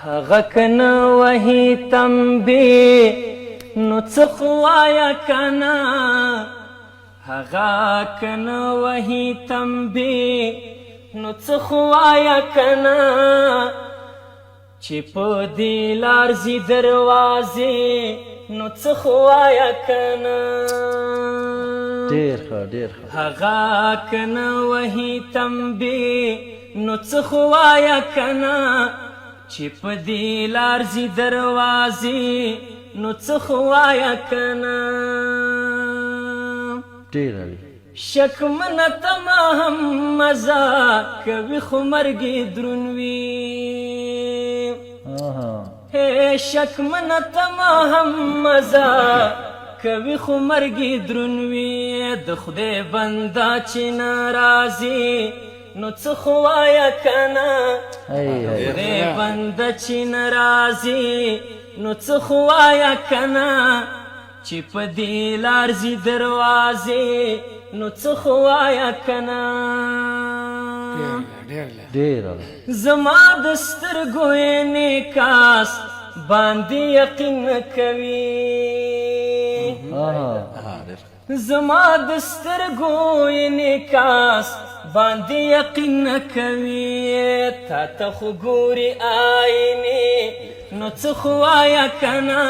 هغه کنه وهي تنبي نو څه خو وایه کنه هغه کنه وهي تنبي نو څه خو وایه کنه چې په دې لار ځي دروازې نو څه خو وایه کنه ډېر ښه ډېر ښه هغه کنه وهي تنبي نو څه خو وایه کنه چې په دې لار ځي دروازې نو څه خو وایه کنه ډېر اړین شکمنه تمه هم مزه کوي خو مرګ یې دروند وي شکمنه تمه هم مزه کوي خو مرګ یې دروند وي د خدای بنده چې ناراضي نو څه خو وایه کنه خدای بنده چې ناراضي نو څه خو وایه کنه چې په دې لار ځي دروازې نو څه خو وایه کنه ډېر زما د سترګو انعکاس باندې یقین کوي زما د سترګو انعکاس باندې یقین کوي تا ته خو ګوري آینې نو څه خو وایه کنه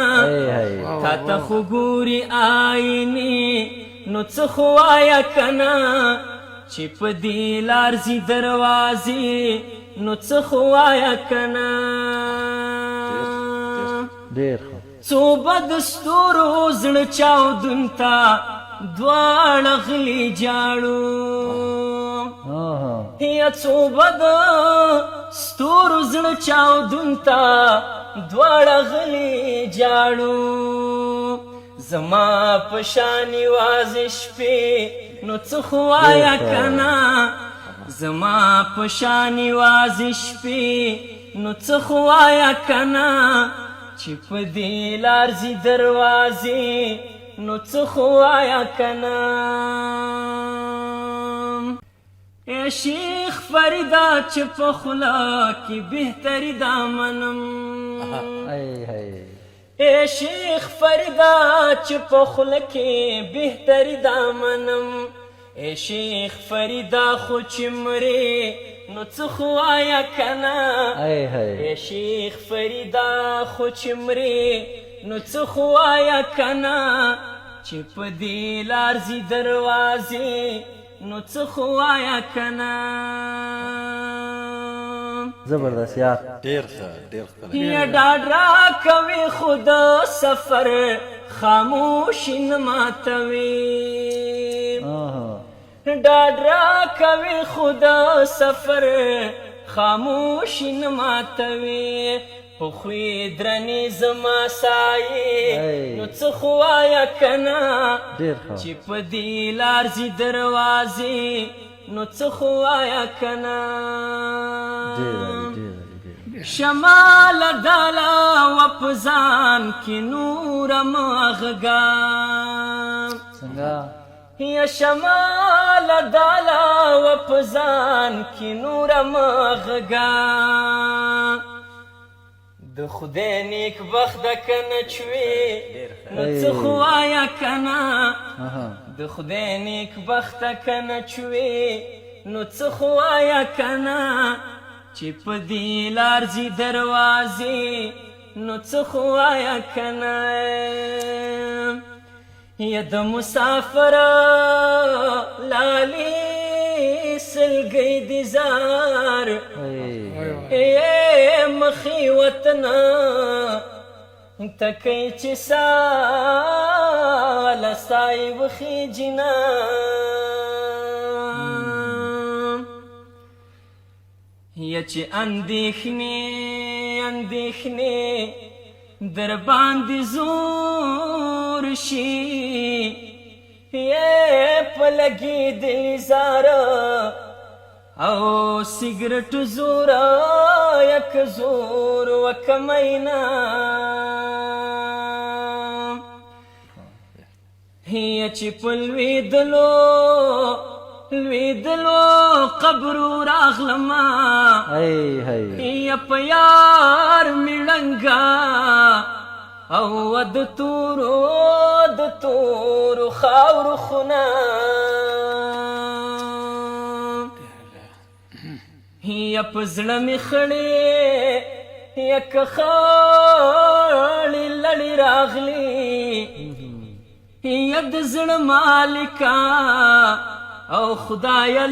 تا ته خو ګوري آینې نو څه خو وایه کنه چې په دې لار ځي دروازې نو څه خو وایه کنه ډېر ښه څو به د ستورو زړه چاودون ته دواړه غلي جاړو یا څو به د ستورو زړه چاودون ته دواړه غلي جاړو زما په شان یوازې شپې نو څه خو وایه کنه زما په شان یوازې شپې نو څه خو وایه کنه چې په دې لار ځي دروازې نو څه خو وایه کنه ای شیخ فریدا چې په خوله کې بهتري دا منم ای شیخ فریدا چې په خوله کې بهتري دا منم ای شیخ فریدا خو چې مرې نو څه خو وایه کنه ای شیخ فریدا خو چې مرې نو څه خو وایه کنه چې په دې لار ځي دروازې نو څه خو وایه کنه زبردست یار ډېر ښه ډېر ښکلی یا ډاډ راکوي خو د سفر خاموشي نه ماتوي ډاډ راکوي خو د سفر خاموشي نه ماتوي په خوی درنې زما سایې نو څه خو وایه کنه چې په دې لار ځي دروازې نو څه خو وایه کنه شمال دالا و په ځان کې نوره مه غږه یا شمال دالا و په ځان کې نوره مه غږه د خدای نیک بخت ده کنه چوي نو څه خو وایه کنه د خدای نیک بخت ده کنه چوي نو څه خو وایه کنه چې په دې لار ځي دروازې نو څه خو وایه کنه یا د مسافر لالي سلګۍ دي زار مخې وطنه تکۍ چې ساله سای وخې جنان یا چې اندېښنې در باندې زور شي په لګېدلي زاره او سیګرټ زور یک زور وکمینا هي چې په لوېدلو قبر راغلما یا په یار مې او د تورو خاورو خونه یا په زړه مې خړې یا که خاړې لړې راغلي یا د زړه مالکه او خدایه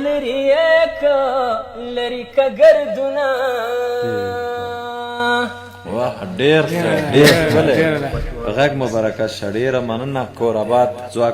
لرې که ګردونه واه ډېر ښه ډېر ښکلی غږ مو برکت شه ډېره مننه کور آباد ځواک